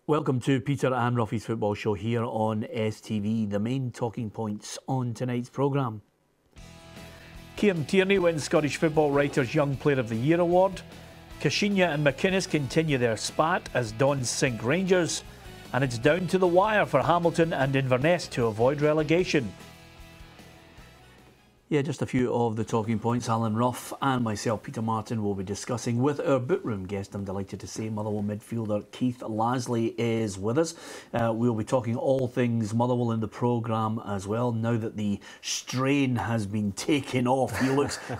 Welcome to Peter and Ruffy's Football Show here on STV. The main talking points on tonight's programme. Kieran Tierney wins Scottish Football Writers' Young Player of the Year award. Kashinya and McInnes continue their spat as Dons sink Rangers. And it's down to the wire for Hamilton and Inverness to avoid relegation. Yeah, just a few of the talking points Alan Ruff and myself, Peter Martin, will be discussing with our bookroom guest. I'm delighted to say Motherwell midfielder Keith Lasley is with us. We'll be talking all things Motherwell in the programme as well. Now that the strain has been taken off,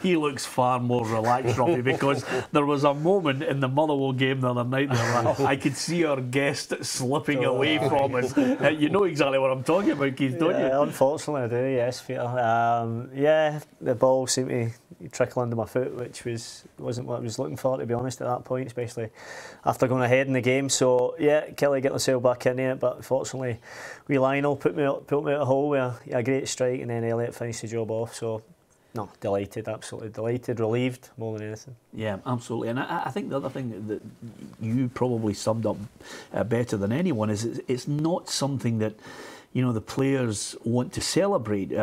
he looks far more relaxed, Ruffy, because there was a moment in the Motherwell game the other night where I could see our guest slipping away from us. You know exactly what I'm talking about, Keith, don't you? Unfortunately I do, yes, Peter. The ball seemed to trickle under my foot, which wasn't what I was looking for, to be honest, at that point, especially after going ahead in the game. So yeah, Kelly got myself back in it, but unfortunately, wee Lionel put me out a hole with a great strike, and then Elliott finished the job off. So no, delighted, absolutely delighted, relieved more than anything. Yeah, absolutely. And I think the other thing that you probably summed up better than anyone is it's not something that the players want to celebrate. There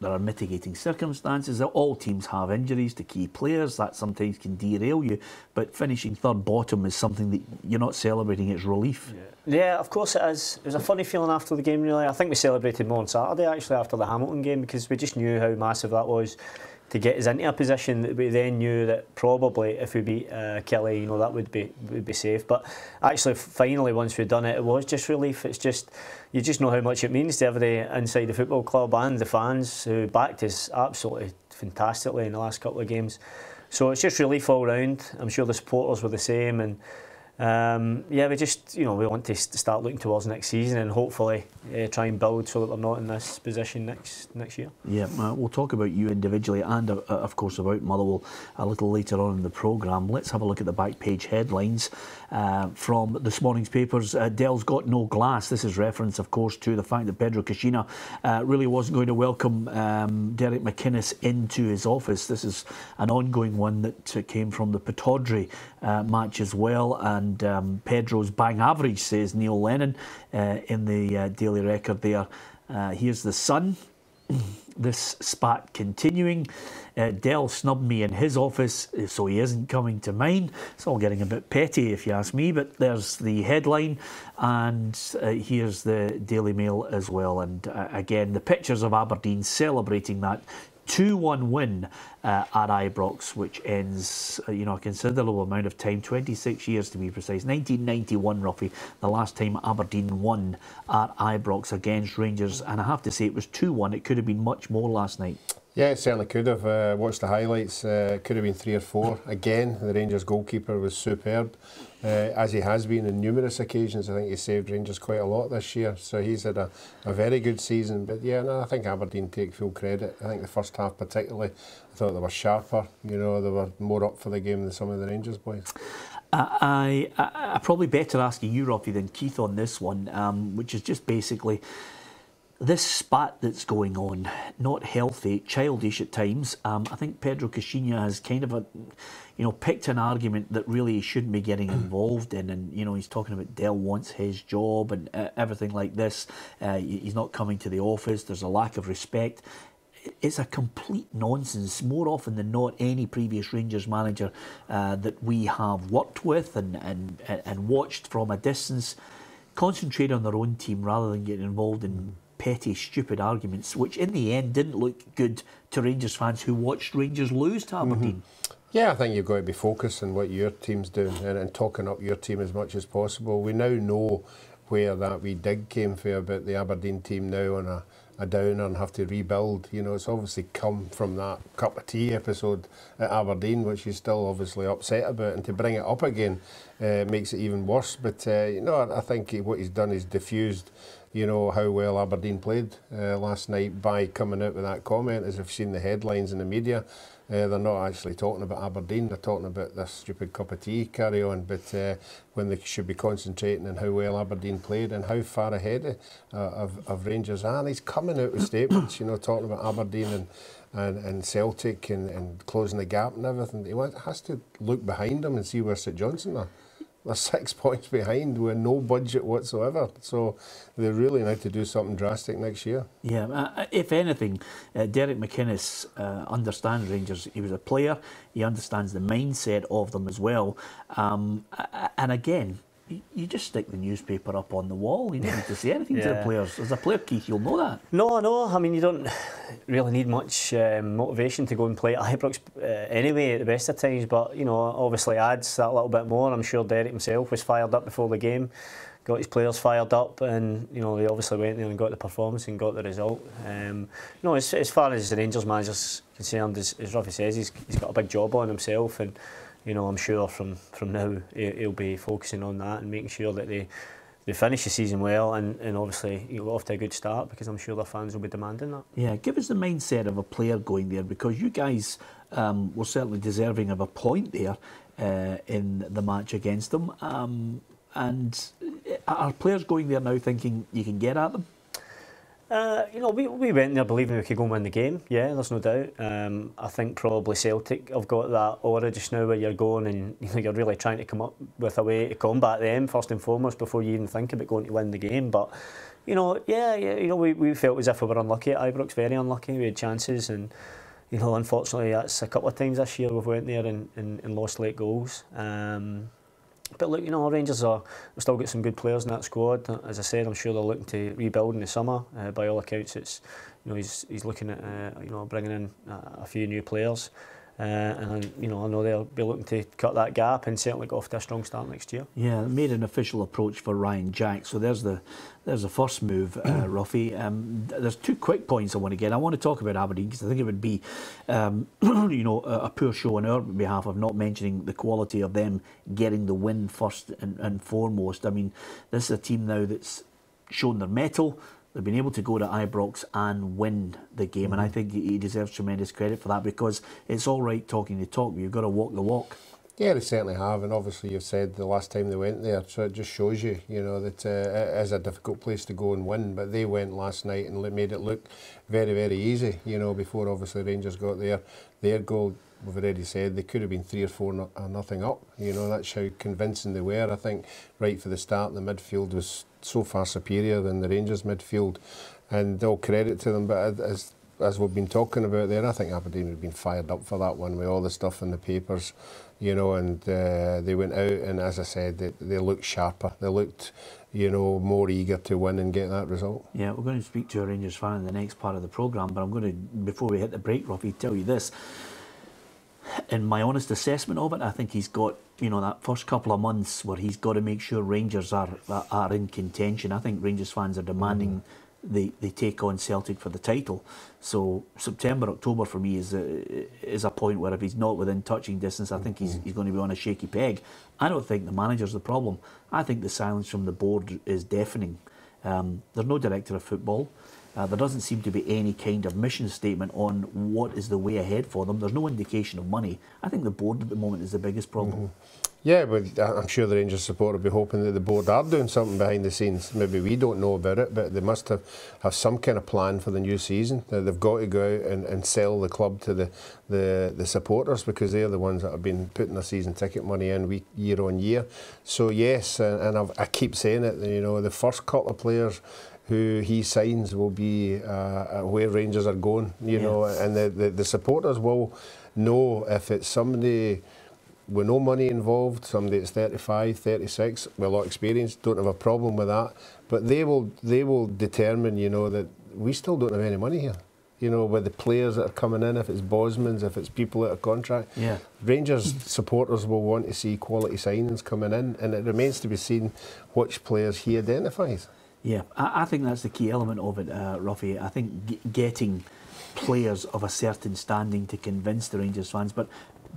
are mitigating circumstances. All teams have injuries to key players. That sometimes can derail you. But finishing third bottom is something that you're not celebrating. It's relief. Yeah, of course it is. It was a funny feeling after the game, really. I think we celebrated more on Saturday, actually, after the Hamilton game, because we just knew how massive that was to get us into a position that we then knew that probably if we beat Kelly, that would be safe. But actually, finally, once we'd done it, it was just relief. It's just, you just know how much it means to everybody inside the football club and the fans who backed us absolutely fantastically in the last couple of games. So it's just relief all round. I'm sure the supporters were the same, and we just, we want to start looking towards next season and hopefully try and build so that we're not in this position next year. Yeah, we'll talk about you individually and of course about Motherwell a little later on in the programme. Let's have a look at the back page headlines from this morning's papers. Dell's got no glass. This is reference, of course, to the fact that Pedro Kashinya really wasn't going to welcome Derek McInnes into his office. This is an ongoing one that came from the Pataudry match as well, and Pedro's bang average, says Neil Lennon in the Daily Record there. Here's the Sun. This spat continuing. Dell snubbed me in his office, so he isn't coming to mine. It's all getting a bit petty if you ask me, but there's the headline, and here's the Daily Mail as well. And again, the pictures of Aberdeen celebrating that 2-1 win at Ibrox, which ends a considerable amount of time, 26 years to be precise. 1991, roughly, the last time Aberdeen won at Ibrox against Rangers, and I have to say it was 2-1. It could have been much more last night. Yeah, it certainly could have. Watched the highlights. Could have been 3 or 4. Again, the Rangers goalkeeper was superb, as he has been on numerous occasions. I think he saved Rangers quite a lot this year, so he's had a very good season. But yeah, no, I think Aberdeen take full credit. I think the first half particularly, I thought they were sharper. They were more up for the game than some of the Rangers boys. I probably better asking you, Ruffy, than Keith on this one, which is just basically this spat that's going on, not healthy, childish at times. I think Pedro Kashinya has kind of picked an argument that really he shouldn't be getting involved in, and he's talking about Dell wants his job and everything like this. He's not coming to the office. There's a lack of respect. It's a complete nonsense. More often than not, any previous Rangers manager that we have worked with and watched from a distance concentrate on their own team rather than getting involved in petty, stupid arguments, which in the end didn't look good to Rangers fans who watched Rangers lose to Aberdeen. Yeah, I think you've got to be focused on what your team's doing and talking up your team as much as possible. We now know where that wee dig came from about the Aberdeen team now on a downer and have to rebuild. It's obviously come from that cup of tea episode at Aberdeen, which he's still obviously upset about, and to bring it up again makes it even worse. But I think what he's done is diffused how well Aberdeen played last night by coming out with that comment. As I've seen the headlines in the media, they're not actually talking about Aberdeen, they're talking about this stupid cup of tea carry on, but when they should be concentrating on how well Aberdeen played and how far ahead of Rangers are. And he's coming out with statements, talking about Aberdeen and Celtic and closing the gap and everything. He has to look behind him and see where St Johnstone are. They're 6 points behind with no budget whatsoever. So they really need to do something drastic next year. Yeah, if anything, Derek McInnes understands Rangers. He was a player. He understands the mindset of them as well. And again, you just stick the newspaper up on the wall. You don't need to say anything to the players. As a player, Keith, you'll know that. No. I mean, you don't really need much motivation to go and play at Ibrox anyway at the best of times. But, you know, obviously adds that little bit more. I'm sure Derek himself was fired up before the game, got his players fired up, and, you know, they obviously went there and got the performance and got the result. No, as far as the Rangers manager's concerned, as Ruffy says, he's got a big job on himself, and, you know, I'm sure from now he'll be focusing on that and making sure that they finish the season well, and obviously you'll go off to a good start, because I'm sure their fans will be demanding that. Yeah, give us the mindset of a player going there, because you guys were certainly deserving of a point there in the match against them. And are players going there now thinking you can get at them? You know, we went there believing we could go and win the game. Yeah, there's no doubt. I think probably Celtic have got that aura just now where you're going and, you know, you're really trying to come up with a way to combat them first and foremost before you even think about going to win the game. But, you know, you know, we felt as if we were unlucky at Ibrox, very unlucky. We had chances, and, you know, unfortunately that's a couple of times this year we've went there and lost late goals. But look, you know, Rangers we've still got some good players in that squad. As I said, I'm sure they're looking to rebuild in the summer. By all accounts, it's, you know, he's looking at you know, bringing in a few new players, and, you know, I know they'll be looking to cut that gap and certainly go off to a strong start next year. Yeah, they made an official approach for Ryan Jack, so there's the first move, Ruffy. There's two quick points I want to get. I want to talk about Aberdeen, because I think it would be you know, a poor show on our behalf of not mentioning the quality of them getting the win first and foremost. I mean, this is a team now that's shown their mettle. They've been able to go to Ibrox and win the game, and I think he deserves tremendous credit for that, because it's all right talking the talk, but you've got to walk the walk. Yeah, they certainly have, and obviously you've said the last time they went there, so it just shows you, you know, that it is a difficult place to go and win, but they went last night and made it look very, very easy, you know, before obviously Rangers got there. Their goal, we've already said, they could have been 3 or 4 nothing up, you know, that's how convincing they were. I think right for the start the midfield was so far superior than the Rangers midfield, and all credit to them, but as we've been talking about there, I think Aberdeen would have been fired up for that one with all the stuff in the papers, you know, and they went out, and as I said, they looked sharper. They looked, you know, more eager to win and get that result. Yeah, we're going to speak to a Rangers fan in the next part of the programme, but I'm going to, before we hit the break, Ruffy, tell you this. In my honest assessment of it, I think he's got, you know, that first couple of months where he's got to make sure Rangers are in contention. I think Rangers fans are demanding they take on Celtic for the title. So September, October for me is a point where if he's not within touching distance, I think he's going to be on a shaky peg. I don't think the manager's the problem. I think the silence from the board is deafening. There's no director of football. There doesn't seem to be any kind of mission statement on what is the way ahead for them. There's no indication of money. I think the board at the moment is the biggest problem. Yeah, but I'm sure the Rangers supporter will be hoping that the board are doing something behind the scenes. Maybe we don't know about it, but they must have some kind of plan for the new season. They've got to go out and sell the club to the supporters, because they're the ones that have been putting their season ticket money in year on year. So yes, and I keep saying it, you know, the first couple of players who he signs will be where Rangers are going, you know, and the supporters will know if it's somebody with no money involved, somebody that's 35, 36, with a lot of experience, don't have a problem with that, but they will determine, you know, that we still don't have any money here. You know, with the players that are coming in, if it's Bosmans, if it's people out of contract. Yeah. Rangers supporters will want to see quality signings coming in, and it remains to be seen which players he identifies. Yeah, I think that's the key element of it, Ruffy. I think getting players of a certain standing to convince the Rangers fans, but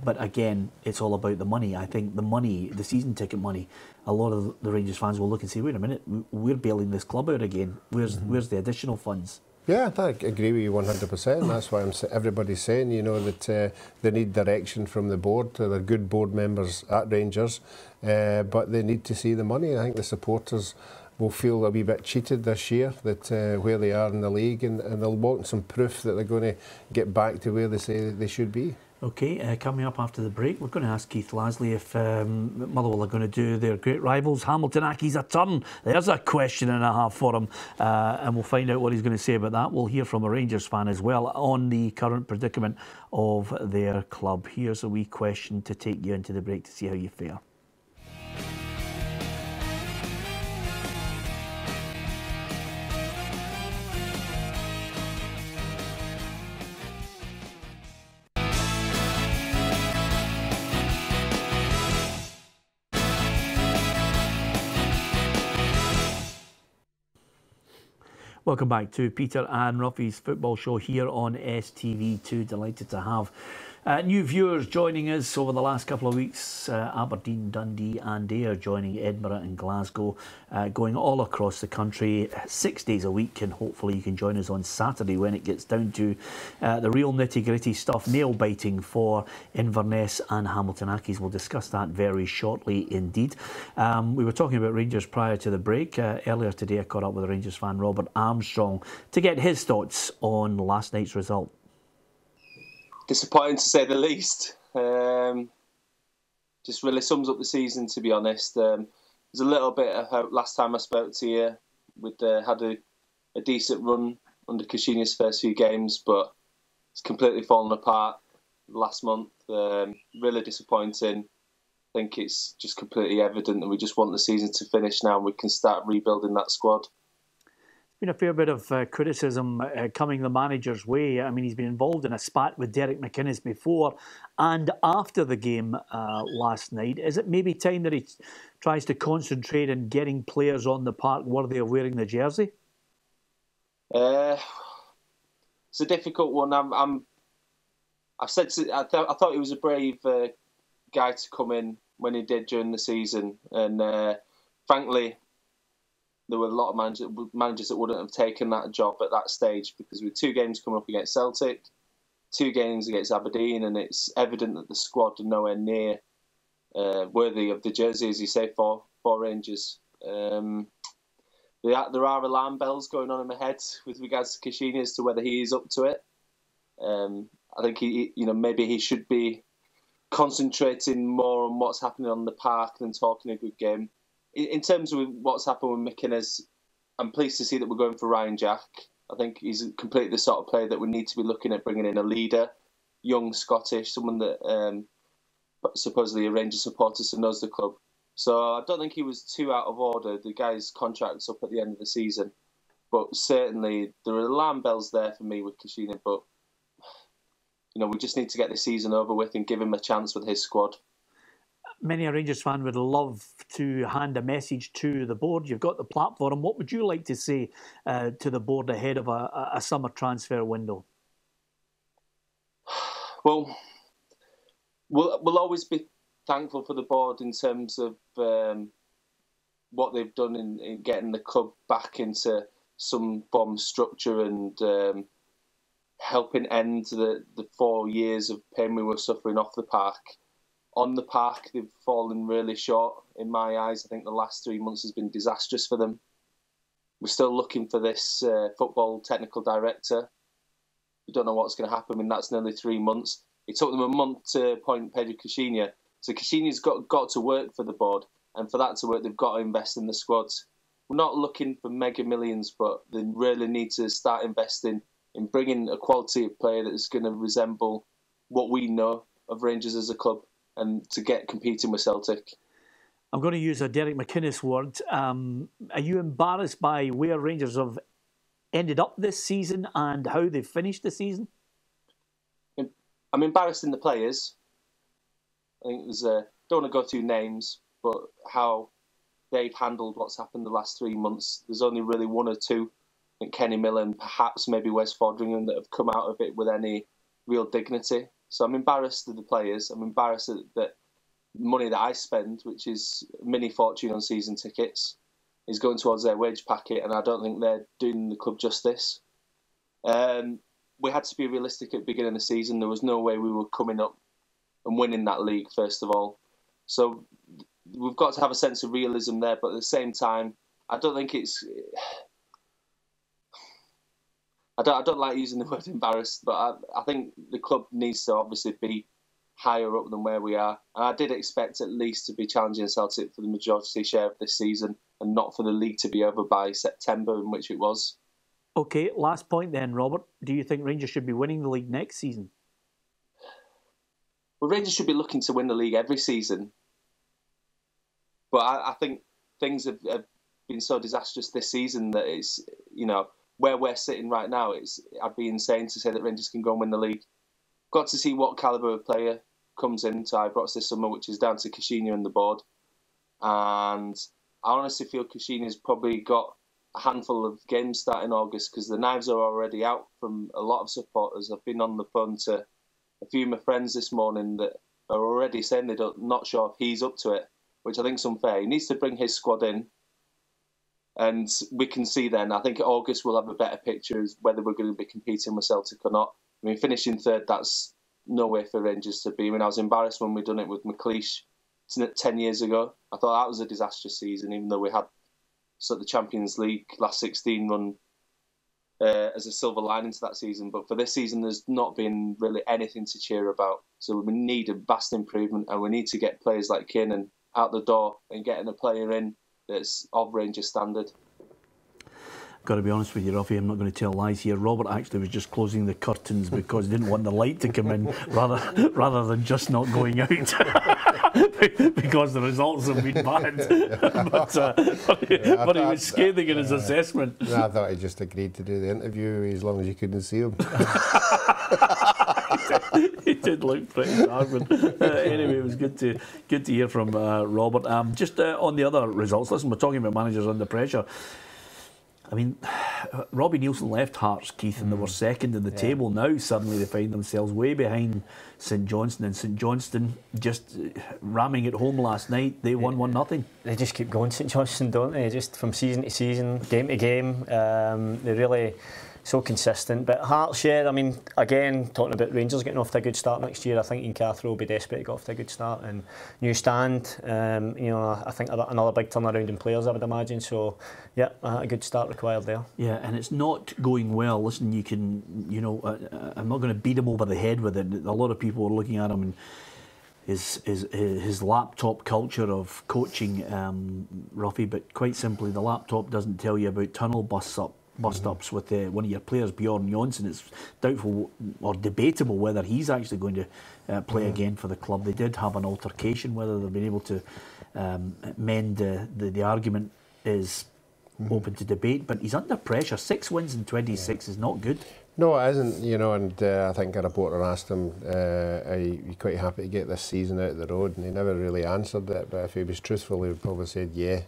again, it's all about the money. I think the money, the season ticket money, a lot of the Rangers fans will look and say, wait a minute, we're bailing this club out again. Where's the additional funds? Yeah, I agree with you 100%. That's why everybody's saying, you know, that they need direction from the board. They're good board members at Rangers, but they need to see the money. I think the supporters will feel a wee bit cheated this year, that where they are in the league, and they'll want some proof that they're going to get back to where they say they should be. Okay, coming up after the break, we're going to ask Keith Lasley if Motherwell are going to do their great rivals Hamilton Accies a turn. There's a question and a half for him, and we'll find out what he's going to say about that. We'll hear from a Rangers fan as well on the current predicament of their club. Here's a wee question to take you into the break to see how you fare. Welcome back to Peter and Ruffy's football show here on STV2. Delighted to have new viewers joining us over the last couple of weeks. Aberdeen, Dundee and Ayr joining Edinburgh and Glasgow, going all across the country 6 days a week, and hopefully you can join us on Saturday when it gets down to the real nitty-gritty stuff, nail-biting for Inverness and Hamilton Accies. We'll discuss that very shortly indeed. We were talking about Rangers prior to the break. Earlier today I caught up with a Rangers fan, Robert Armstrong, to get his thoughts on last night's result. Disappointing to say the least. Just really sums up the season, to be honest. There's a little bit of hope. Last time I spoke to you, we'd had a decent run under Caixinha's first few games, but it's completely fallen apart last month. Really disappointing. I think it's just completely evident that we just want the season to finish now and we can start rebuilding that squad. Been a fair bit of criticism coming the manager's way. I mean, he's been involved in a spat with Derek McInnes before and after the game last night. Is it maybe time that he tries to concentrate on getting players on the park worthy of wearing the jersey? It's a difficult one. I thought he was a brave guy to come in when he did during the season, and frankly, there were a lot of managers that wouldn't have taken that job at that stage, because with 2 games coming up against Celtic, 2 games against Aberdeen, and it's evident that the squad are nowhere near worthy of the jersey, as you say, for Rangers. There are alarm bells going on in my head with regards to Caixinha as to whether he is up to it. I think maybe he should be concentrating more on what's happening on the park than talking a good game. In terms of what's happened with McInnes, I'm pleased to see that we're going for Ryan Jack. I think he's completely the sort of player that we need to be looking at bringing in a leader, young Scottish, someone that supposedly a Rangers supporter who knows the club. So I don't think he was too out of order. The guy's contract's up at the end of the season. But certainly there are alarm bells there for me with Caixinha. But we just need to get the season over with and give him a chance with his squad. Many a Rangers fan would love to hand a message to the board. You've got the platform. What would you like to say to the board ahead of a summer transfer window? Well, we'll always be thankful for the board in terms of what they've done in getting the club back into some form of structure and helping end the 4 years of pain we were suffering off the park. On the park, they've fallen really short in my eyes. I think the last 3 months has been disastrous for them. We're still looking for this football technical director. We don't know what's going to happen. I mean, that's nearly 3 months. It took them a month to appoint Pedro Caixinha. So Caixinha's got to work for the board. And for that to work, they've got to invest in the squads. We're not looking for mega millions, but they really need to start investing in bringing a quality of player that is going to resemble what we know of Rangers as a club, and to get competing with Celtic. I'm going to use a Derek McInnes word. Are you embarrassed by where Rangers have ended up this season and how they've finished the season? I'm embarrassed in the players. I think don't want to go through names, but how they've handled what's happened the last 3 months. There's only really 1 or 2, I think Kenny Millen, perhaps maybe Wes Fodringham, that have come out of it with any real dignity. So I'm embarrassed of the players. I'm embarrassed that money that I spend, which is a mini fortune on season tickets, is going towards their wage packet, and I don't think they're doing the club justice. We had to be realistic at the beginning of the season. There was no way we were coming up and winning that league, first of all. So we've got to have a sense of realism there, but at the same time, I don't think it's... I don't like using the word embarrassed, but I think the club needs to obviously be higher up than where we are. And I did expect at least to be challenging Celtic for the majority share of this season and not for the league to be over by September, in which it was. OK, last point then, Robert. Do you think Rangers should be winning the league next season? Well, Rangers should be looking to win the league every season. But I think things have been so disastrous this season that it's, where we're sitting right now, I'd be insane to say that Rangers can go and win the league. Got to see what calibre of player comes into Ibrox this summer, which is down to Caixinha and the board. And I honestly feel Caixinha's probably got a handful of games starting August because the knives are already out from a lot of supporters. I've been on the phone to a few of my friends this morning that are already saying they're not sure if he's up to it, which I think is unfair. He needs to bring his squad in, and we can see then. I think August we'll have a better picture as whether we're going to be competing with Celtic or not. I mean, finishing third, that's no way for Rangers to be. I mean, I was embarrassed when we done it with McLeish 10 years ago. I thought that was a disastrous season, even though we had sort of the Champions League last 16 run as a silver lining to that season. But for this season, there's not been really anything to cheer about. So we need a vast improvement, and we need to get players like Kiernan out the door and getting a player in that's of Rangers standard. Got to be honest with you, Ruffy, I'm not going to tell lies here. Robert actually was just closing the curtains because he didn't want the light to come in rather than just not going out because the results have been bad. but he was scathing in his assessment. I thought he just agreed to do the interview as long as you couldn't see him. He did look pretty starving. Anyway, it was good to hear from Robert. Just on the other results, listen, we're talking about managers under pressure. I mean, Robbie Neilson left Hearts, Keith, and they were second in the table. Now suddenly they find themselves way behind St Johnstone, and St Johnstone just ramming it home last night. They won 1-0. They just keep going, St Johnstone, don't they? Just from season to season, game to game. They really so consistent. But Hearts, I mean, again, talking about Rangers getting off to a good start next year, I think Ian Cathro will be desperate to get off to a good start. And new stand, I think another big turnaround in players, I would imagine. So, yeah, a good start required there. Yeah, and it's not going well. Listen, you can, I'm not going to beat him over the head with it. A lot of people are looking at him and his laptop culture of coaching, Ruffy, but quite simply, the laptop doesn't tell you about tunnel bust-ups with one of your players, Bjorn Jonsson. It's doubtful or debatable whether he's actually going to play again for the club. They did have an altercation. Whether they've been able to mend the argument is open to debate, but he's under pressure. 6 wins in 26 is not good. No, it isn't, and I think a reporter asked him, are you quite happy to get this season out of the road? And he never really answered it, but if he was truthful, he would probably said, yeah,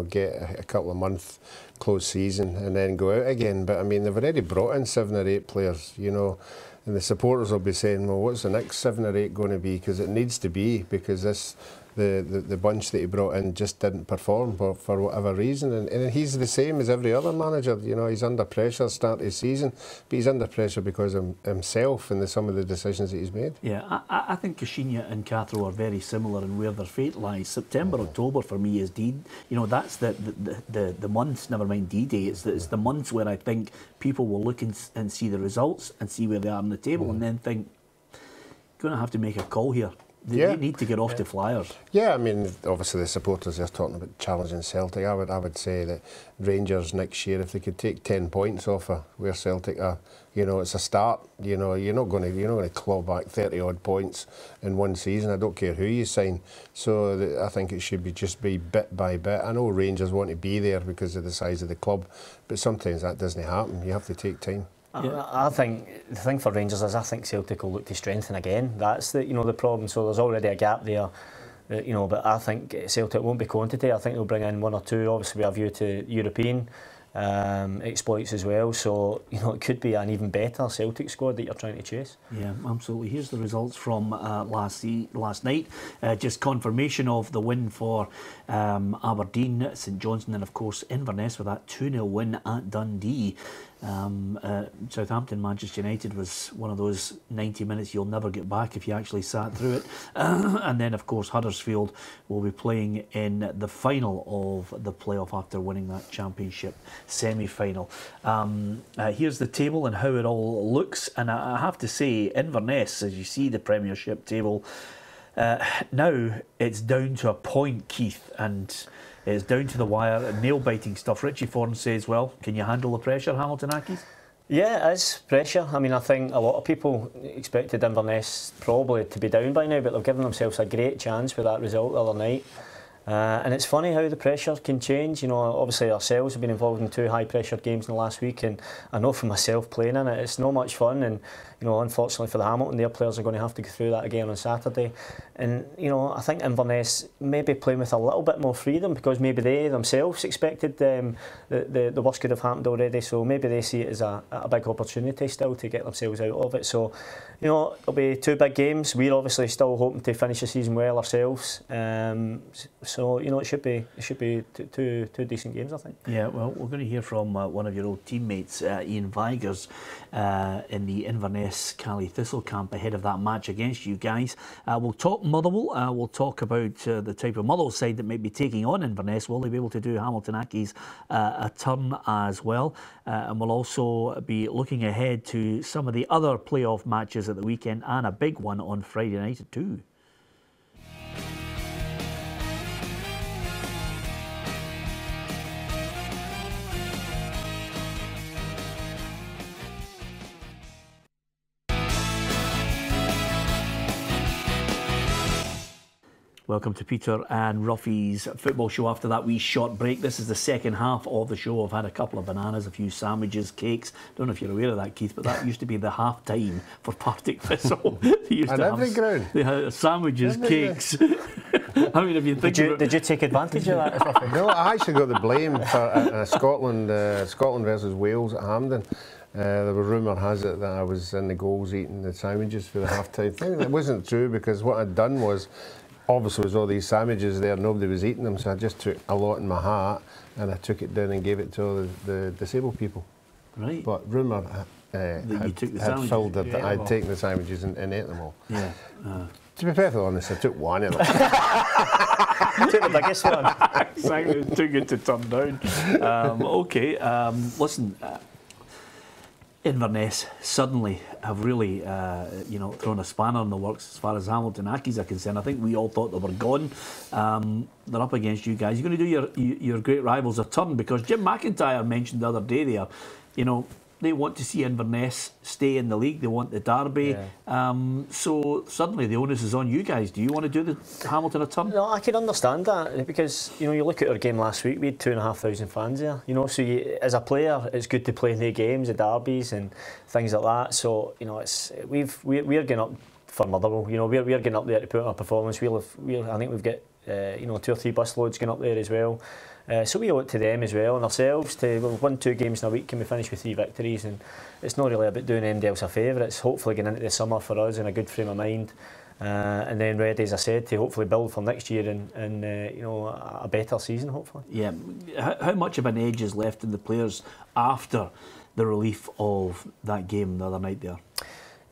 get a couple of months close season and then go out again. But I mean, they've already brought in 7 or 8 players, and the supporters will be saying, well, what's the next 7 or 8 going to be? Because it needs to be, because the bunch that he brought in just didn't perform for whatever reason, and he's the same as every other manager. He's under pressure to start his season, but he's under pressure because of himself and some of the decisions that he's made. Yeah, I think Caixinha and Cathro are very similar in where their fate lies. September, October for me is that's the months, never mind D-Day. It's the months where I think people will look and see the results and see where they are on the table and then think, going to have to make a call here. They need to get off to flyers. Yeah, I mean, obviously the supporters are talking about challenging Celtic. I would say that Rangers next year, if they could take 10 points off of where Celtic are, it's a start. You're not going to claw back 30 odd points in one season. I don't care who you sign. So I think it should just be bit by bit. I know Rangers want to be there because of the size of the club, but sometimes that doesn't happen. You have to take time. Yeah. I think the thing for Rangers is I think Celtic will look to strengthen again. That's the problem. So there's already a gap there, but I think Celtic won't be quantity. I think they'll bring in 1 or 2, obviously with a view to European exploits as well. So it could be an even better Celtic squad that you're trying to chase. Yeah, absolutely. Here's the results from last night. Just confirmation of the win for Aberdeen, St Johnstone, and of course Inverness with that 2-0 win at Dundee. Southampton, Manchester United was one of those 90 minutes you'll never get back if you actually sat through it. And then, of course, Huddersfield will be playing in the final of the playoff after winning that championship semi-final. Here's the table and how it all looks. And I have to say, Inverness, as you see the Premiership table, now it's down to a point, Keith, and it's down to the wire, nail-biting stuff. Richie Thorne says, well, can you handle the pressure, Hamilton Accies? Yeah, it is pressure. I mean, I think a lot of people expected Inverness probably to be down by now, but they've given themselves a great chance with that result the other night. And it's funny how the pressure can change. You know, obviously ourselves have been involved in 2 high-pressure games in the last week, and I know for myself playing in it, it's not much fun. And you know, unfortunately for the Hamilton, their players are going to have to go through that again on Saturday. And you know, I think Inverness maybe playing with a little bit more freedom because maybe they themselves expected the worst could have happened already. So maybe they see it as a big opportunity still to get themselves out of it. So you know, it'll be 2 big games. We're obviously still hoping to finish the season well ourselves. So you know, it should be two decent games, I think. Yeah, well, we're going to hear from one of your old teammates, Ian Vigers, in the Inverness Cali Thistle camp ahead of that match against you guys. We'll talk Motherwell. We'll talk about the type of Motherwell side that may be taking on Inverness. Will they be able to do Hamilton Accies a turn as well? And we'll also be looking ahead to some of the other playoff matches at the weekend and a big one on Friday night too. Welcome to Peter and Ruffy's football show after that wee short break. This is the second half of the show. I've had a couple of bananas, a few sandwiches, cakes. Don't know if you're aware of that, Keith, but that used to be the half time for Partick Thistle. They used on to every have, ground. They had sandwiches, cakes. I mean, if you think did you take advantage of that, Ruffy? No, I actually got the blame for Scotland versus Wales at Hampden. The rumour has it that I was in the goals eating the sandwiches for the half-time thing. That wasn't true because what I'd done was, obviously there was all these sandwiches there, nobody was eating them, so I just took a lot in my hat and I took it down and gave it to all the disabled people. Right. But rumour had filled it that I'd taken the sandwiches and ate them all. Yeah. To be perfectly honest, I took one of them. You took the biggest one. Exactly, it's too good to turn down. Listen, Inverness suddenly have really, thrown a spanner in the works as far as Hamilton Accies are concerned. I think we all thought they were gone. They're up against you guys. You're going to do your great rivals a turn because Jim McIntyre mentioned the other day there, you know, they want to see Inverness stay in the league. They want the derby. Yeah. So suddenly the onus is on you guys. Do you want to do the Hamilton a turn? No, I can understand that because you know you look at our game last week. We had 2,500 fans there. You know, so as a player, it's good to play in the games, the derbies, and things like that. So you know, we're getting up for Motherwell. You know, we're getting up there to put on a performance. I think we've got 2 or 3 bus loads going up there as well. So we owe it to them as well and ourselves to we've won 2 games in a week and we finish with 3 victories, and it's not really about doing anybody else a favour. It's hopefully getting into the summer for us in a good frame of mind, and then ready, as I said, to hopefully build for next year and a better season hopefully. Yeah. How much of an edge is left in the players after the relief of that game the other night there?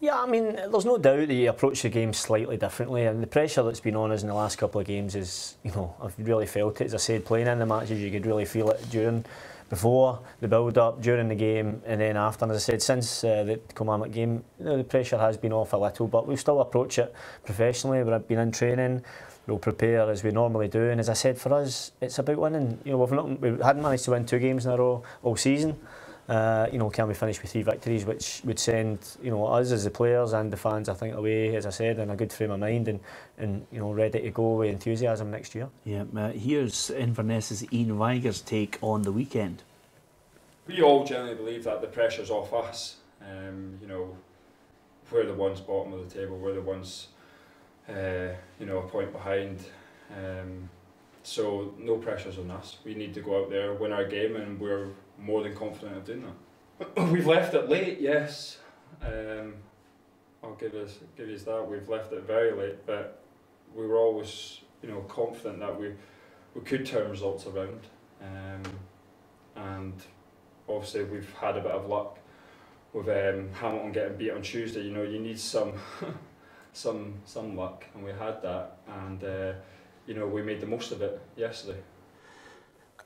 Yeah, I mean, there's no doubt that you approach the game slightly differently, and the pressure that's been on us in the last couple of games is, you know, I've really felt it. As I said, playing in the matches, you could really feel it before the build-up, during the game, and then after. And as I said, since the Kilmarnock game, you know, the pressure has been off a little, but we'll still approach it professionally. We've been in training, we'll prepare as we normally do, and as I said, for us, it's about winning. You know, we hadn't managed to win 2 games in a row all season. You know, can we finish with 3 victories, which would send, you know, us as the players and the fans, I think, away, as I said, in a good frame of mind and you know, ready to go with enthusiasm next year. Yeah, here's Inverness's Ian Vigers' take on the weekend. We all generally believe that the pressure's off us. You know, we're the ones bottom of the table, we're the ones, you know, a point behind. So no pressure's on us. We need to go out there, win our game, and we're more than confident of doing that. We've left it late, yes. I'll give you that. We've left it very late, but we were always, you know, confident that we could turn results around. And obviously we've had a bit of luck with Hamilton getting beat on Tuesday. You know, you need some some luck, and we had that, and you know, we made the most of it yesterday.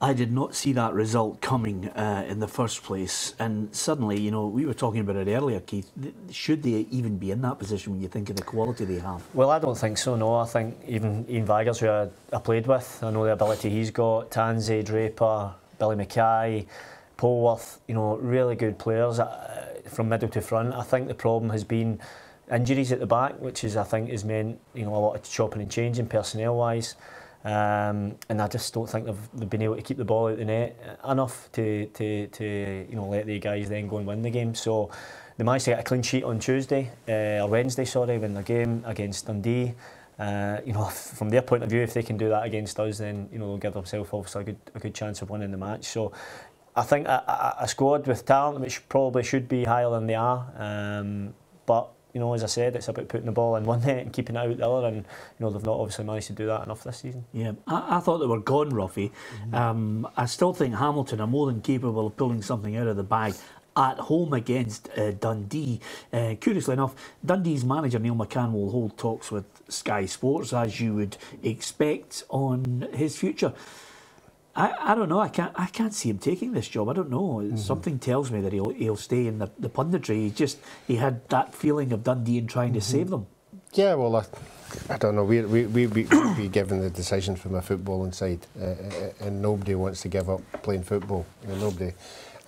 I did not see that result coming in the first place, and suddenly, you know, we were talking about it earlier, Keith. Should they even be in that position when you think of the quality they have? Well, I don't think so. No, I think even Ian Vaggers, who I played with, I know the ability he's got. Tansey, Draper, Billy Mackay, Polworth, you know, really good players from middle to front. I think the problem has been injuries at the back, which is, I think, has meant, you know, a lot of chopping and changing personnel wise. And I just don't think they've been able to keep the ball out the net enough to you know, let the guys then go and win the game. So they managed to get a clean sheet on Tuesday or Wednesday, sorry, when the game against Dundee. You know, from their point of view, if they can do that against us, then, you know, they'll give themselves obviously a good chance of winning the match. So I think a squad with talent, which probably should be higher than they are, but you know, as I said, it's about putting the ball in one net and keeping it out the other, and you know, they've not obviously managed to do that enough this season. Yeah, I thought they were gone, Ruffy. I still think Hamilton are more than capable of pulling something out of the bag at home against Dundee. Curiously enough, Dundee's manager Neil McCann will hold talks with Sky Sports, as you would expect, on his future. I don't know. I can't see him taking this job. I don't know. Something tells me that he'll stay in the punditry. He had that feeling of Dundee and trying to save them. Yeah, well, I don't know. We be given the decision from a footballing side, and nobody wants to give up playing football. You know, nobody,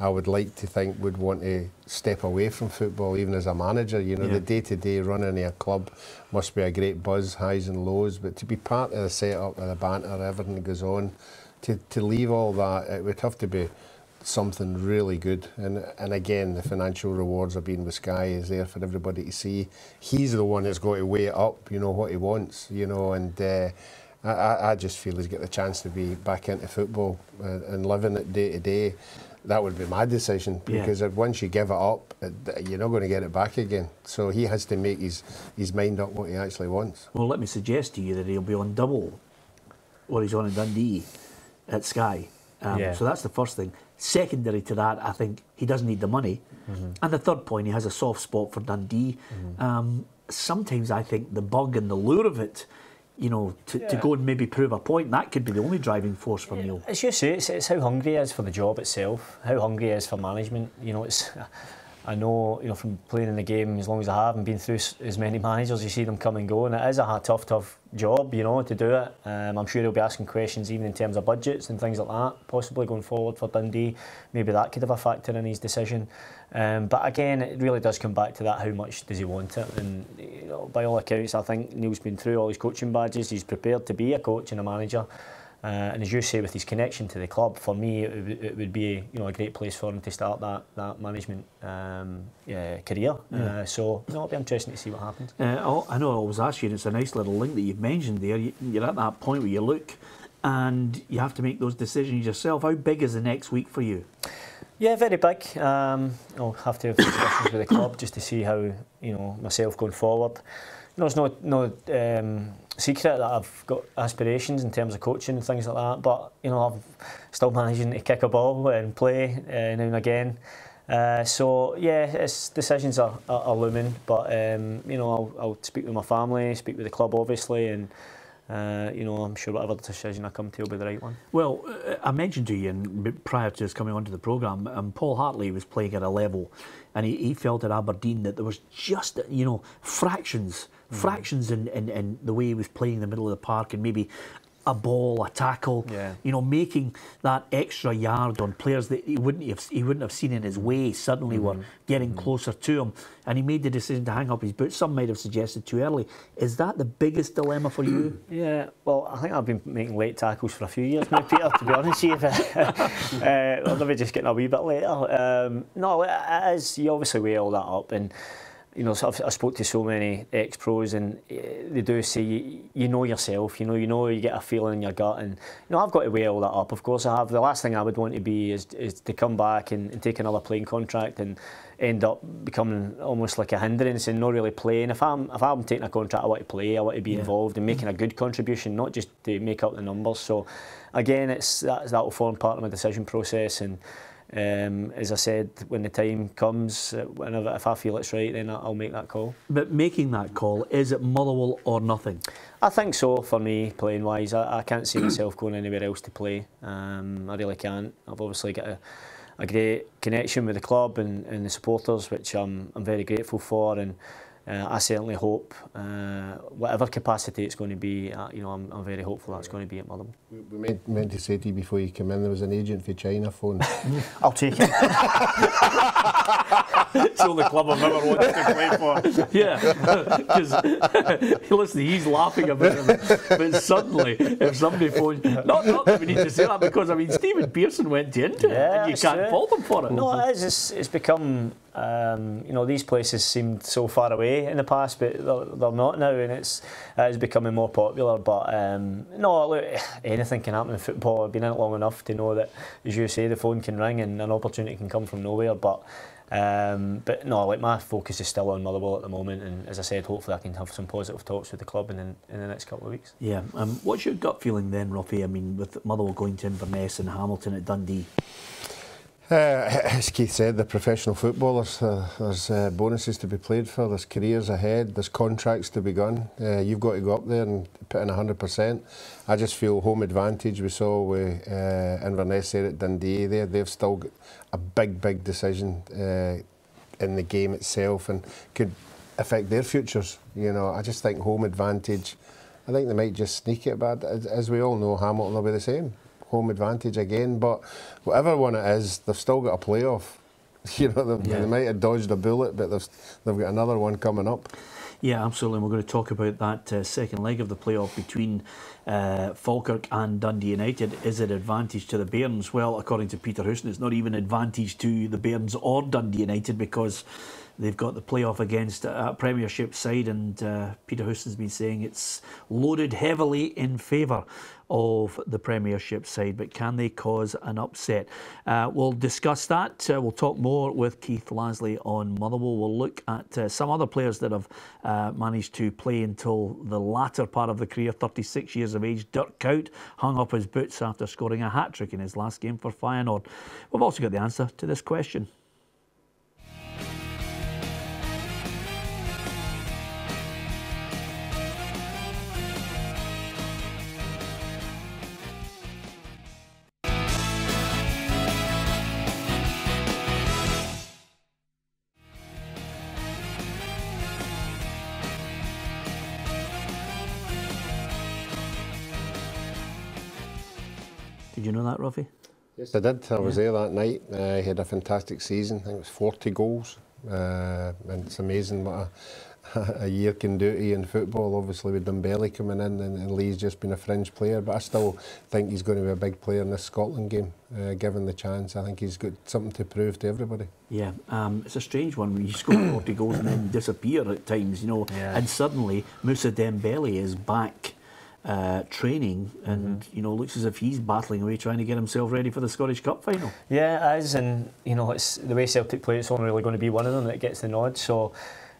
I would like to think, would want to step away from football, even as a manager. You know, the day-to-day running of a club must be a great buzz, highs and lows. But to be part of the setup, of the banter, everything that goes on. To leave all that, it would have to be something really good. And again, the financial rewards of being with Sky is there for everybody to see. He's the one that's got to weigh it up, you know, what he wants, you know, and I just feel he's got the chance to be back into football and living it day to day. That would be my decision, because once you give it up, you're not going to get it back again. So he has to make his mind up what he actually wants. Well, let me suggest to you that he'll be on double what he's on in Dundee at Sky. So that's the first thing. Secondary to that, I think he doesn't need the money. And the third point, he has a soft spot for Dundee. Sometimes I think the bug and the lure of it, you know, to go and maybe prove a point, that could be the only driving force for Neil. As you say, it's how hungry he is for the job itself, how hungry he is for management. You know, I know, you know, from playing in the game as long as I have and been through as many managers, you see them come and go, and it is a tough job, you know, to do it. I'm sure he'll be asking questions even in terms of budgets and things like that, possibly going forward for Dundee. Maybe that could have a factor in his decision. But again, it really does come back to that, how much does he want it? And you know, by all accounts, I think Neil's been through all his coaching badges. He's prepared to be a coach and a manager. And as you say, with his connection to the club, for me, it would be, you know, a great place for him to start that management career. So it'll be interesting to see what happens. I know I always ask you, and it's a nice little link that you've mentioned there. You're at that point where you look and you have to make those decisions yourself. How big is the next week for you? Yeah, very big. I'll have to have discussions with the club just to see how, you know, myself going forward. You know, it's no secret that I've got aspirations in terms of coaching and things like that, but you know, I'm still managing to kick a ball and play now and again. So yeah, decisions are looming, but you know, I'll speak with my family, speak with the club obviously, and you know, I'm sure whatever decision I come to will be the right one. Well, I mentioned to you, and prior to us coming onto the programme, Paul Hartley was playing at a level, and he felt at Aberdeen that there was just, you know, fractions in the way he was playing in the middle of the park, and maybe a ball, a tackle, you know, making that extra yard on players that he wouldn't have seen in his way suddenly were getting closer to him, and he made the decision to hang up his boots. Some might have suggested too early. Is that the biggest dilemma for you? Yeah, well, I think I've been making late tackles for a few years now, Peter, to be honest with you. I'll maybe just getting a wee bit later. No, it is, you obviously weigh all that up, and you know, so I spoke to so many ex-pros, and they do say you know yourself, you know you get a feeling in your gut, and you know, I've got to weigh all that up. Of course I have. The last thing I would want to be is to come back and take another playing contract and end up becoming almost like a hindrance and not really playing. If I'm taking a contract, I want to play, I want to be involved and making a good contribution, not just to make up the numbers. So again, that will form part of my decision process, and as I said, when the time comes, if I feel it's right, then I'll make that call. But making that call, is it Motherwell or nothing? I think so, for me, playing wise. I can't see myself going anywhere else to play. I really can't. I've obviously got a great connection with the club and the supporters, which I'm very grateful for, and I certainly hope, whatever capacity it's going to be, I'm very hopeful that's going to be at Motherwell. We meant to say to you before you came in, there was an agent for China phone. I'll take it. It's the only club I've ever wanted to play for. Yeah, because listen, he's laughing about it, but suddenly, if somebody phones, not that we need to say that, because I mean, Stephen Pearson went into it, and you can't fault him for it. No, it's become, these places seemed so far away in the past, but they're not now, and it's becoming more popular. But no, look, anything can happen in football. I've been in it long enough to know that, as you say, the phone can ring and an opportunity can come from nowhere. But no, like, my focus is still on Motherwell at the moment, and as I said, hopefully I can have some positive talks with the club in the next couple of weeks. Yeah. What's your gut feeling then, Ruffy? I mean, with Motherwell going to Inverness and Hamilton at Dundee. As Keith said, the professional footballers, there's bonuses to be played for, there's careers ahead, there's contracts to be gone. You've got to go up there and put in 100%. I just feel home advantage. We saw with Inverness there at Dundee, they've still got a big decision in the game itself and could affect their futures. You know, I just think home advantage, I think they might just sneak it, but as we all know, Hamilton will be the same. Home advantage again, but whatever one it is, they've still got a playoff. You know, they might have dodged a bullet, but they've got another one coming up. Yeah, absolutely. And we're going to talk about that second leg of the playoff between Falkirk and Dundee United. Is it advantage to the Bairns? Well, according to Peter Houston, it's not even advantage to the Bairns or Dundee United, because they've got the playoff against a Premiership side, and Peter Houston's been saying it's loaded heavily in favour of the Premiership side, but can they cause an upset? We'll discuss that. We'll talk more with Keith Lasley on Motherwell. We'll look at some other players that have managed to play until the latter part of the career. 36 years of age, Dirk Kuyt hung up his boots after scoring a hat-trick in his last game for Feyenoord. We've also got the answer to this question. Did you know that, Ruffy? Yes, I did. I was there that night. He had a fantastic season. I think it was 40 goals. And it's amazing what a year can do to you in football. Obviously, with Dembele coming in, and Lee's just been a fringe player. But I still think he's going to be a big player in this Scotland game, given the chance. I think he's got something to prove to everybody. Yeah, it's a strange one when you score 40 goals and then disappear at times, you know. Yeah. And suddenly, Moussa Dembele is back training, and you know, looks as if he's battling away trying to get himself ready for the Scottish Cup final. Yeah, it is, and you know, it's the way Celtic play. It's only really going to be one of them that gets the nod. So,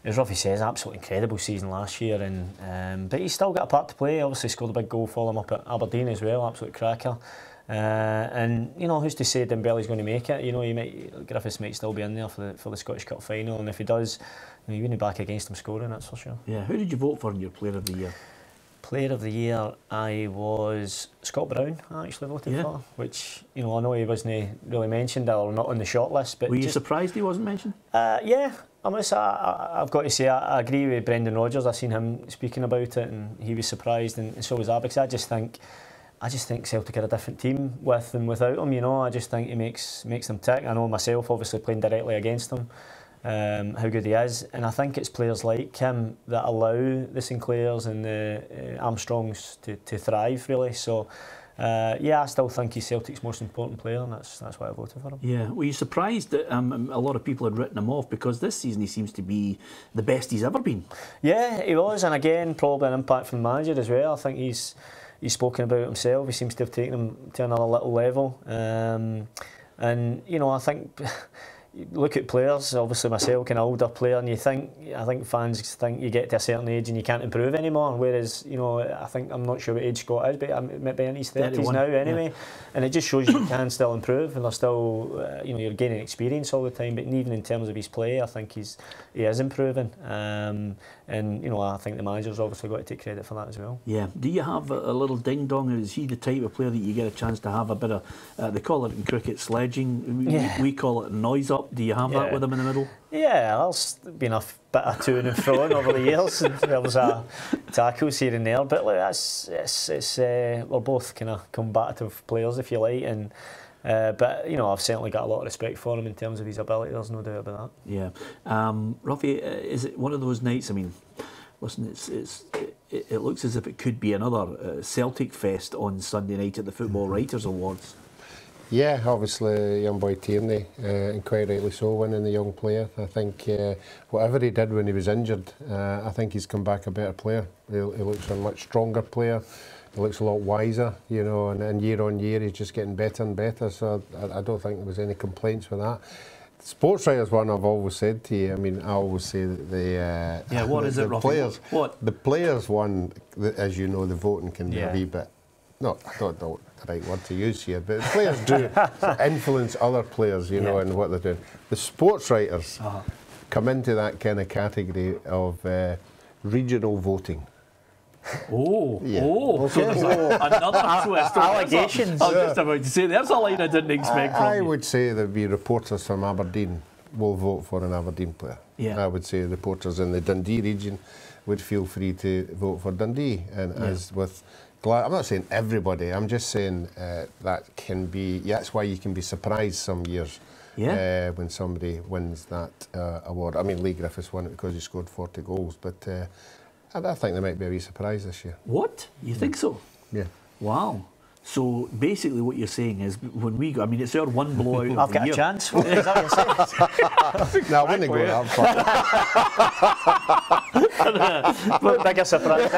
as Ruffy says, absolutely incredible season last year, and but he's still got a part to play. Obviously, scored a big goal for them up at Aberdeen as well, absolute cracker. And you know, who's to say Dembele's going to make it? You know, Griffiths might still be in there for the Scottish Cup final, and if he does, you know, you're going to be back against him scoring. That's for sure. Yeah. Who did you vote for in your Player of the Year? Player of the Year, I was Scott Brown. I actually voted for, which, you know, I know he wasn't really mentioned or not on the short list. But were you surprised he wasn't mentioned? Yeah, I've got to say I agree with Brendan Rodgers. I seen him speaking about it, and he was surprised, and so was I, because I just think Celtic are a different team with and without him. You know, I just think he makes them tick. I know myself, obviously playing directly against him, how good he is, and I think it's players like him that allow the Sinclairs and the Armstrongs to thrive, really. So yeah, I still think he's Celtic's most important player, and that's why I voted for him. Yeah, were you surprised that a lot of people had written him off, because this season he seems to be the best he's ever been? Yeah, he was, and again, probably an impact from the manager as well. I think he's spoken about it himself. He seems to have taken him to another little level, and you know, I think you look at players, obviously myself, kind of older player, and I think fans think you get to a certain age and you can't improve anymore. Whereas, you know, I'm not sure what age Scott is, but maybe in his 30s now anyway. Yeah. And it just shows you can still improve, and there's still, you know, you're gaining experience all the time. But even in terms of his play, I think he is improving. And you know, I think the manager's obviously got to take credit for that as well. Yeah. Do you have a little ding dong? Is he the type of player that you get a chance to have a bit of? They call it in cricket sledging. We call it noise up. Do you have that with him in the middle? Yeah, there's been a bit of to and fro over the years, and there was tackles here and there. But like, we're both kind of combative players, if you like, and. But you know, I've certainly got a lot of respect for him in terms of his ability. There's no doubt about that. Yeah, Ruffy, is it one of those nights? I mean, listen, it looks as if it could be another Celtic fest on Sunday night at the Football Writers Awards. Yeah, obviously young boy Tierney, and quite rightly so, winning the young player. I think whatever he did when he was injured, I think he's come back a better player. He looks a much stronger player. He looks a lot wiser, you know, and year on year he's just getting better and better. So I don't think there was any complaints with that. The sports writers one, I've always said to you. I mean, I always say that the players, the players one, as you know, the voting can be a wee bit. No, I don't know the right word to use here, but players do influence other players, you know, and what they're doing. The sports writers come into that kind of category of regional voting. So there's another twist. Allegations. I was just about to say, there's a line I didn't expect from you. I would say there'd be reporters from Aberdeen will vote for an Aberdeen player. I would say reporters in the Dundee region would feel free to vote for Dundee. And as with I'm not saying everybody, I'm just saying that can be, that's why you can be surprised some years when somebody wins that award. I mean, Lee Griffiths won it because he scored 40 goals, but I think there might be a wee surprise this year. What? You think so? Yeah. Wow. So basically what you're saying is when we go, I mean, it's our one blowout I've got a chance. Is that what you're saying? No, I wouldn't go that far. But bigger surprise.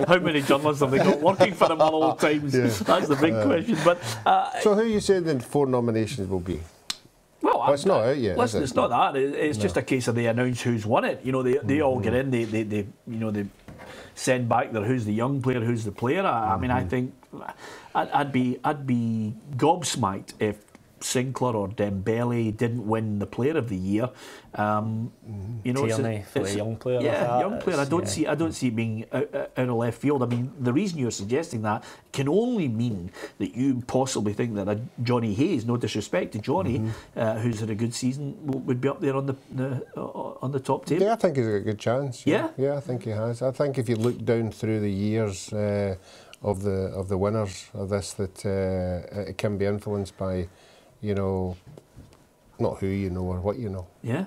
How many journalists have they got working for them all the times? That's the big question. But so who you say the 4 nominations will be? Well, it's not out yet. Listen, it's not that. It's just a case of they announce who's won it. You know, they all get in. They send back their who's the young player, who's the player. I mean, I think I'd be gobsmacked if Sinclair or Dembele didn't win the Player of the Year. You know, Tierney for a young player. Yeah, young player. I don't see it being out of left field. I mean, the reason you're suggesting that can only mean that you possibly think that a Johnny Hayes, no disrespect to Johnny, who's had a good season, would be up there on the top table. Yeah, I think he's got a good chance. Yeah, I think he has. I think if you look down through the years of the winners of this, that it can be influenced by, you know, not who you know or what you know. Yeah.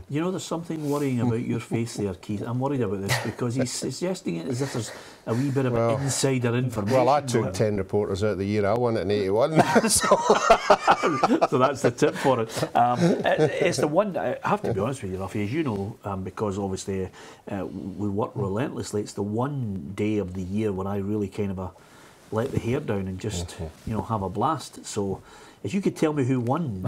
You know, there's something worrying about your face there, Keith. I'm worried about this because he's suggesting it as if there's a wee bit of insider information. Well, I took 10 reporters out the year I won it in 81. So that's the tip for it. It's the one, I have to be honest with you, Ruffy, as you know, because obviously we work relentlessly, it's the one day of the year when I really kind of let the hair down and just, you know, have a blast. So if you could tell me who won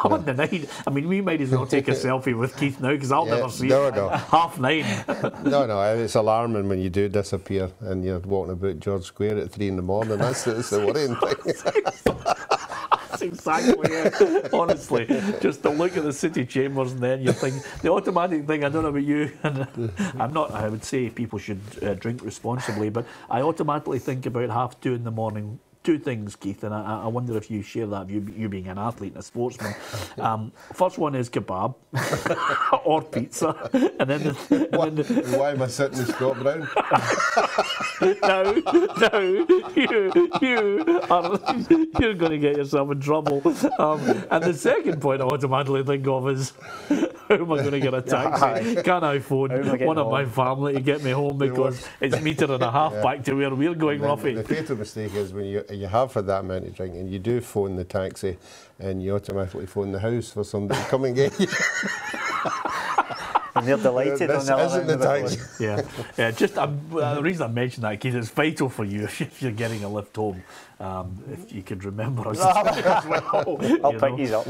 on the night, I mean, we might as well take a selfie with Keith now because I'll never see it. 9:30. No, it's alarming when you do disappear and you're walking about George Square at 3 in the morning. That's the worrying thing. That's exactly it. Honestly, just to look at the city chambers and then you think, the automatic thing, I don't know about you, and I would say people should drink responsibly, but I automatically think about 2:30 in the morning. 2 things, Keith, and I wonder if you share that view, you being an athlete and a sportsman. First one is kebab or pizza, and then why am I sitting with Scott Brown? you're going to get yourself in trouble. And the second point I automatically think of is, how am I going to get a taxi? Can I phone one of my family to get me home because it's metre and a half back to where we're going, Ruffy? The fatal mistake is when you have had that amount of drink and you do phone the taxi and you automatically phone the house for somebody to come and get you. And they're delighted This on the isn't the tax. Yeah. Just the reason I mentioned that, Keith, it's vital for you if you're getting a lift home. If you could remember us as well. I'll pick these up.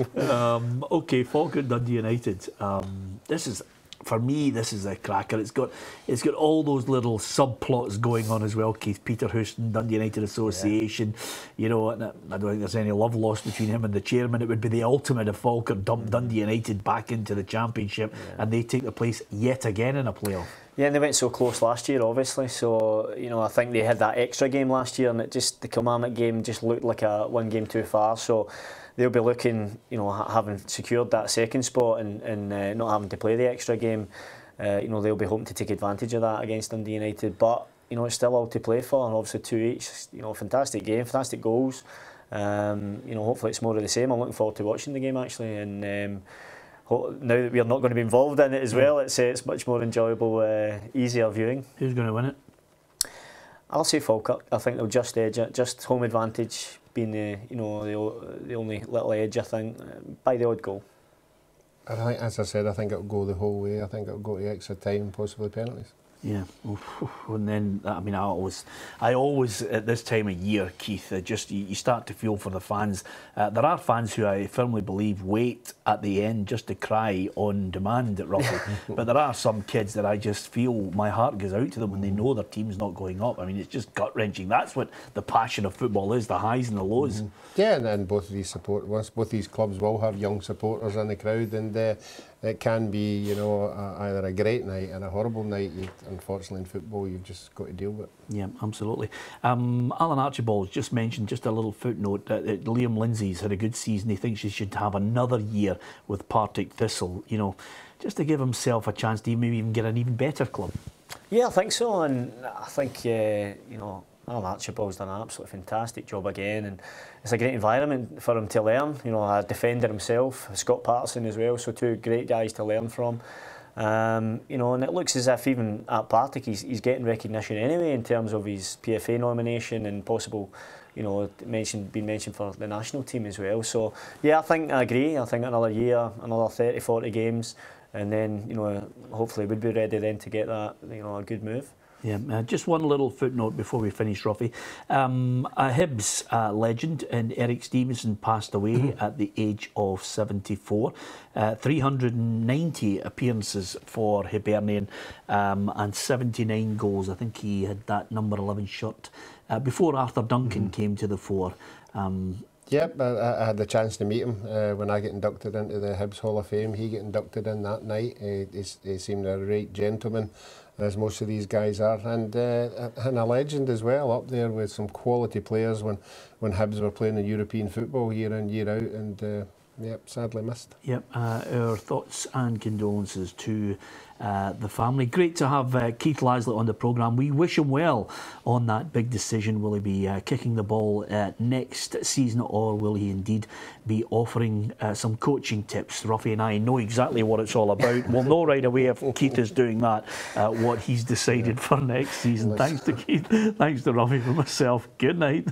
Okay, Falkirk Dundee United. This is, for me, this is a cracker. It's got all those little subplots going on as well. Keith, Peter Houston, Dundee United Association. You know, and I don't think there's any love lost between him and the chairman. It would be the ultimate if Falkirk dumped Dundee United back into the Championship and they take the place yet again in a playoff. Yeah, and they went so close last year, obviously. So, you know, I think they had that extra game last year, and the Kilmarnock game just looked like a one game too far. So they'll be looking, you know, having secured that second spot and not having to play the extra game. You know, they'll be hoping to take advantage of that against Dundee United. But, you know, it's still all to play for, and obviously 2 each. You know, fantastic game, fantastic goals. You know, hopefully it's more of the same. I'm looking forward to watching the game, actually. And now that we're not going to be involved in it as well, it's much more enjoyable, easier viewing. Who's going to win it? I'll say Falkirk. I think they'll just edge it. Just home advantage being the only little edge, I think, by the odd goal. I think, as I said, I think it'll go the whole way. I think it'll go to extra time, possibly penalties. Yeah, and then I mean, I always at this time of year, Keith, you start to feel for the fans. There are fans who I firmly believe wait at the end just to cry on demand at rugby, but there are some kids that I just feel my heart goes out to them when they know their team's not going up. I mean, it's just gut wrenching. That's what the passion of football is: the highs and the lows. Yeah, and then both these clubs will have young supporters in the crowd, and it can be, you know, either a great night and a horrible night. Unfortunately, in football, you've just got to deal with it. Yeah, absolutely. Alan Archibald's just mentioned, just a little footnote, that Liam Lindsay's had a good season. He thinks he should have another year with Partick Thistle, you know, just to give himself a chance to maybe even get an even better club. Yeah, I think so, and I think, you know, Alan Archibald's done an absolutely fantastic job again, and it's a great environment for him to learn. You know, a defender himself, Scott Patterson as well, so two great guys to learn from. You know, and it looks as if even at Partick he's getting recognition anyway in terms of his PFA nomination and possible, you know, being mentioned for the national team as well. So yeah, I agree. I think another year, another 30-40 games, and then, you know, hopefully we'd be ready then to get that, you know, a good move. Yeah, just one little footnote before we finish, Ruffy. A Hibs legend, and Eric Stevenson passed away at the age of 74. 390 appearances for Hibernian and 79 goals. I think he had that number 11 shirt before Arthur Duncan came to the fore. Yep, I had the chance to meet him when I get inducted into the Hibs Hall of Fame. He got inducted in that night. He seemed a right gentleman, as most of these guys are, and a legend as well, up there with some quality players when Hibs were playing in European football year in, year out, and yep, sadly missed. Yep, our thoughts and condolences to the family. Great to have Keith Lasley on the programme. We wish him well on that big decision. Will he be kicking the ball next season, or will he indeed be offering some coaching tips? Ruffy and I know exactly what it's all about. We'll know right away if Keith is doing that, what he's decided for next season. Thanks to Keith, thanks to Ruffy, for myself. Good night.